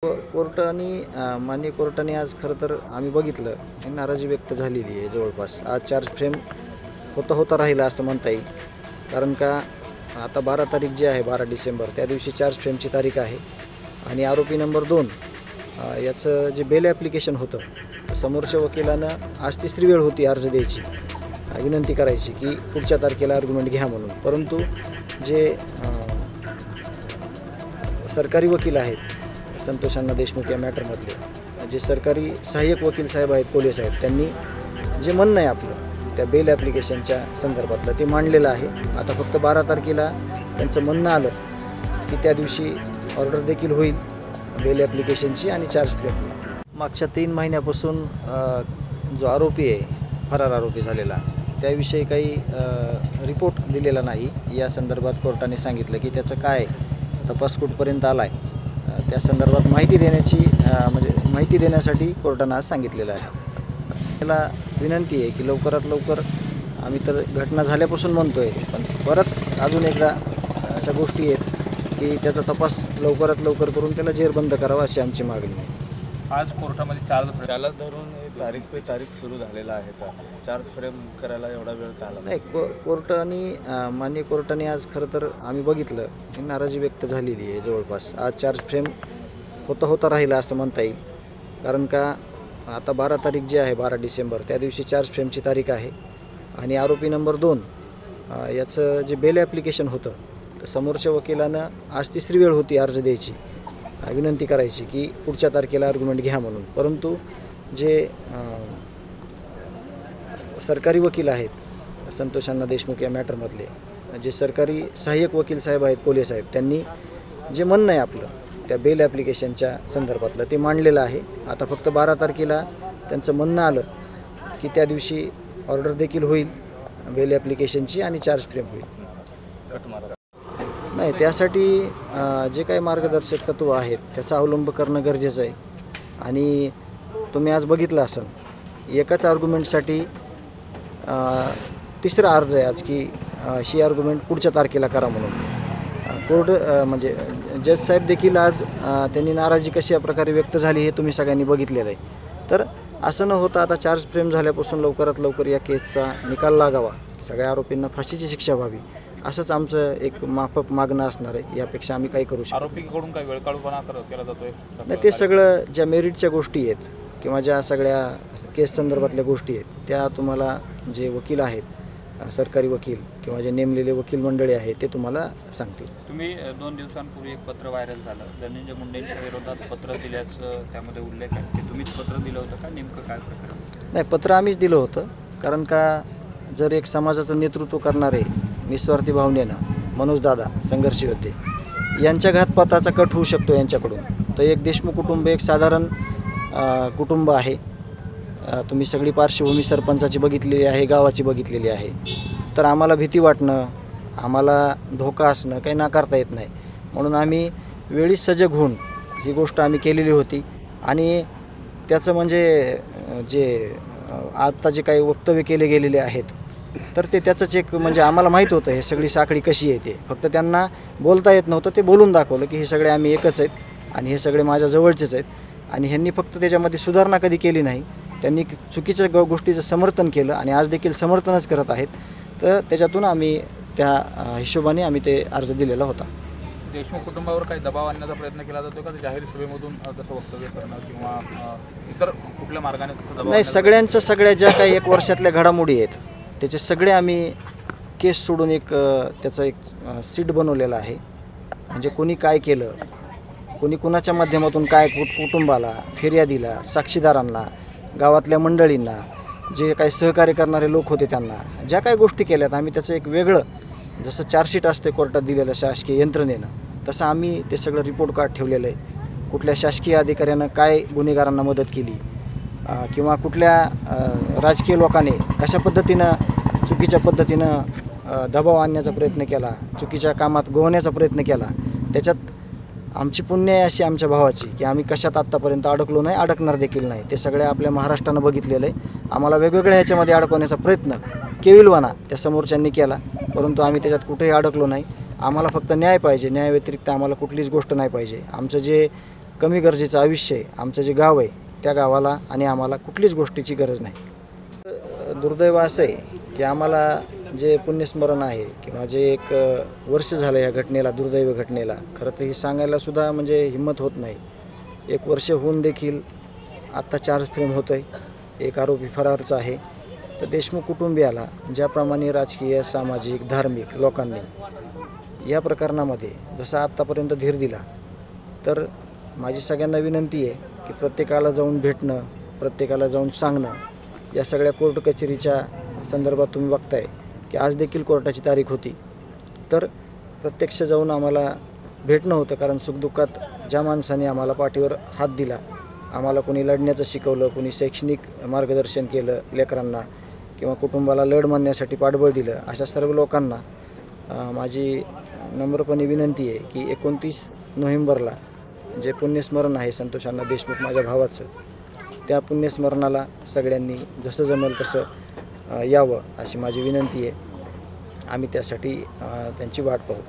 कोर्टाने माननीय कोर्टाने आज खरं तर आम्ही बघितलं ही नाराजी व्यक्त झालेली आहे. जवळपास आज चार्ज फ्रेम होता राहिला असं म्हणता येईल. कारण का आता 12 तारीख जी आहे 12 डिसेंबर त्या दिवशी चार्ज फ्रेमची तारीख आहे आणि आरोपी नंबर 2 याचं जे बेल ॲप्लिकेशन होतं समोरच्या वकिलानं आज तिसरी वेळ होती अर्ज द्यायची, विनंती करायची की पुढच्या तारखेला आर्ग्युमेंट घ्या म्हणून. परंतु जे सरकारी वकील आहेत संतोष अण्णा देशमुख या मॅटरमधले जे सरकारी सहाय्यक वकील साहेब आहेत कोले साहेब, त्यांनी जे म्हणणं आहे आपलं त्या बेल ॲप्लिकेशनच्या संदर्भातलं ते मांडलेलं आहे. आता फक्त 12 तारखेला त्यांचं म्हणणं आलं की त्या दिवशी ऑर्डर देखील होईल बेल ॲप्लिकेशनची आणि चार्ज फ्रेम होईल. मागच्या 3 महिन्यापासून जो आरोपी आहे फरार आरोपी झालेला त्याविषयी काही रिपोर्ट दिलेला नाही. या संदर्भात कोर्टाने सांगितलं की त्याचं काय तपास कुठपर्यंत आला आहे त्या संदर्भात माहिती देण्यासाठी कोर्टानं आज सांगितलेलं आहे. त्याला विनंती आहे की लवकरात लवकर, आम्ही तर घटना झाल्यापासून म्हणतो आहे पण परत अजून एकदा अशा गोष्टी आहेत की त्याचा तपास लवकरात लवकर करून त्याला जेरबंद करावा अशी आमची मागणी आहे. आज कोर्टामध्ये त्याला धरून तारीख पे तारीख सुरू झालेला आहे का? चार्ज फ्रेम करायला एवढा वेळ का आला? नाही, कोर्टाने माननीय कोर्टाने आज खरं तर आम्ही बघितलं ही नाराजी व्यक्त झालेली आहे. जवळपास आज चार्ज फ्रेम होता राहिला असं म्हणता येईल. कारण का आता 12 तारीख जी आहे 12 डिसेंबर त्या दिवशी चार्ज फ्रेमची तारीख आहे आणि आरोपी नंबर 2 याचं जे बेल ॲप्लिकेशन होतं तर समोरच्या वकिलानं आज तिसरी वेळ होती अर्ज द्यायची, विनंती करायची की पुढच्या तारखेला आर्ग्युमेंट घ्या म्हणून. परंतु जे सरकारी वकील आहेत संतोष अण्णा देशमुख या मॅटरमधले जे सरकारी सहाय्यक वकील साहेब आहेत कोले साहेब, त्यांनी जे म्हणणं आहे आपलं त्या बेल ॲप्लिकेशनच्या संदर्भातलं ते मांडलेलं आहे. आता फक्त 12 तारखेला त्यांचं म्हणणं आलं की त्या दिवशी ऑर्डर देखील होईल बेल ॲप्लिकेशनची आणि चार्ज फ्रेम होईल. नाही, त्यासाठी जे काही मार्गदर्शक तत्त्व आहेत त्याचा अवलंब करणं गरजेचं आहे. आणि तुम्ही आज बघितलं असेल एकाच आर्ग्युमेंटसाठी तिसरा अर्ज आहे आज की ही आर्ग्युमेंट पुढच्या तारखेला करा म्हणून. म्हणजे जज साहेब देखील आज त्यांनी नाराजी कशा प्रकारे व्यक्त झाली हे तुम्ही सगळ्यांनी बघितलेलं आहे. तर असं न होता आता चार्ज फ्रेम झाल्यापासून लवकरात लवकर या केसचा निकाल लागावा, सगळ्या आरोपींना फाशीची शिक्षा व्हावी असंच आमचं एक मागणं असणार आहे. यापेक्षा आम्ही काही करू शकतो. आरोपीकडून काही वेळकाळूपणा केला जातोय? नाही, ते सगळं ज्या मेरिटच्या गोष्टी आहेत किंवा ज्या सगळ्या केस संदर्भातल्या गोष्टी आहेत त्या तुम्हाला जे वकील आहेत सरकारी वकील किंवा जे नेमलेले वकील मंडळी आहेत ते तुम्हाला सांगतील. तुम्ही 2 दिवसांपूर्वी एक पत्र व्हायरल झालं, धनंजय मुंडेंच्या विरोधात पत्र दिल्याचं त्यामध्ये उल्लेख आहे की तुम्हीच पत्र दिलं होतं का? नेमकं काय प्रकरण? नाही, पत्र आम्हीच दिलं होतं. कारण का जर एक समाजाचं नेतृत्व करणारे निस्वार्थी भावनेनं मनोजदादा संघर्ष योद्धे यांच्या घातपाताचा कट होऊ शकतो यांच्याकडून. तर एक देशमुख कुटुंब एक साधारण कुटुंब आहे. तुम्ही सगळी पार्श्वभूमी सरपंचाची बघितलेली आहे, गावाची बघितलेली आहे. तर आम्हाला भीती वाटणं, आम्हाला धोका असणं काही नाकारता येत नाही. म्हणून आम्ही वेळीच सजग होऊन ही गोष्ट आम्ही केलेली होती. आणि त्याचं म्हणजे जे आत्ता जे काही वक्तव्य केले गेलेले आहेत तर ते त्याचंच एक म्हणजे आम्हाला माहीत होतं हे सगळी साखळी कशी येते. फक्त त्यांना बोलता येत नव्हतं, ते बोलून दाखवलं की हे सगळे आम्ही एकच आहेत आणि हे सगळे माझ्या जवळचेच आहेत. आणि ह्यांनी फक्त त्याच्यामध्ये सुधारणा कधी केली नाही, त्यांनी चुकीच्या गोष्टीचं समर्थन केलं आणि आज देखील समर्थनच करत आहेत. तर त्याच्यातून आम्ही त्या हिशोबाने आम्ही ते अर्ज दिलेला होता. देशमुख कुटुंबावर काही दबाव आणण्याचा प्रयत्न केला जातो का? जाहीर सभेमधून तसं वक्तव्य करणं किंवा इतर कुठल्या मार्गाने? नाही, सगळ्या ज्या काही 1 वर्षातल्या घडामोडी आहेत त्याचे सगळे आम्ही केस सोडून त्याचं एक सीट बनवलेलं आहे. म्हणजे कोणी काय केलं, कोणी कुणाच्या माध्यमातून काय कुटुंबाला, फिर्यादीला, साक्षीदारांना, गावातल्या मंडळींना, जे काही सहकार्य करणारे लोक होते त्यांना ज्या काही गोष्टी केल्यात आम्ही त्याचं एक वेगळं, जसं चार्जशीट असते कोर्टात दिलेलं शासकीय यंत्रणेनं, तसं आम्ही ते सगळं रिपोर्ट कार्ड ठेवलेलं आहे. कुठल्या शासकीय अधिकाऱ्यानं काय गुन्हेगारांना मदत केली किंवा कुठल्या राजकीय लोकांनी कशा पद्धतीनं चुकीच्या पद्धतीनं दबाव आणण्याचा प्रयत्न केला, चुकीच्या कामात गोवण्याचा प्रयत्न केला. त्याच्यात आमची पुण्य आहे अशी आमच्या भावाची की आम्ही कशात आत्तापर्यंत अडकलो नाही, अडकणार देखील नाही. ते सगळ्या आपल्या महाराष्ट्रानं बघितलेलं आहे. आम्हाला वेगवेगळ्या ह्याच्यामध्ये अडकवण्याचा प्रयत्न केविलवाना त्या समोरच्यांनी केला, परंतु आम्ही त्याच्यात कुठेही अडकलो नाही. आम्हाला फक्त न्याय पाहिजे, न्याय व्यतिरिक्त आम्हाला कुठलीच गोष्ट नाही पाहिजे. आमचं जे कमी गरजेचं आयुष्य आहे, आमचं जे गाव आहे त्या गावाला आणि आम्हाला कुठलीच गोष्टीची गरज नाही. दुर्दैव असं आहे की आम्हाला जे पुण्यस्मरण आहे किंवा जे एक वर्ष झालं या घटनेला, दुर्दैवी घटनेला, खरं तर हे सांगायलासुद्धा म्हणजे हिंमत होत नाही. 1 वर्ष होऊन देखील आत्ता चार्ज फ्रेम होतं आहे, एक आरोपी फरारचा आहे. तर देशमुख कुटुंबियाला ज्याप्रमाणे राजकीय, सामाजिक, धार्मिक लोकांनी या प्रकरणामध्ये जसा आत्तापर्यंत धीर दिला, तर माझी सगळ्यांना विनंती आहे की प्रत्येकाला जाऊन भेटणं, प्रत्येकाला जाऊन सांगणं. या सगळ्या कोर्ट कचेरीच्या संदर्भात तुम्ही बघताय की आज देखील कोर्टाची तारीख होती, तर प्रत्यक्ष जाऊन आम्हाला भेटणं होतं. कारण सुखदुःखात ज्या माणसाने आम्हाला पाठीवर हात दिला, आम्हाला कोणी लढण्याचं शिकवलं, कोणी शैक्षणिक मार्गदर्शन केलं लेकरांना किंवा कुटुंबाला लढ मानण्यासाठी पाठबळ दिलं, अशा सर्व लोकांना माझी नम्रपणे विनंती आहे की 29 नोव्हेंबरला जे पुण्यस्मरण आहे संतोष अण्णा देशमुख माझ्या भावाचं, त्या पुण्यस्मरणाला सगळ्यांनी जसं जमेल तसं यावं अशी माझी विनंती आहे. आम्ही त्यासाठी त्यांची वाट पाहू.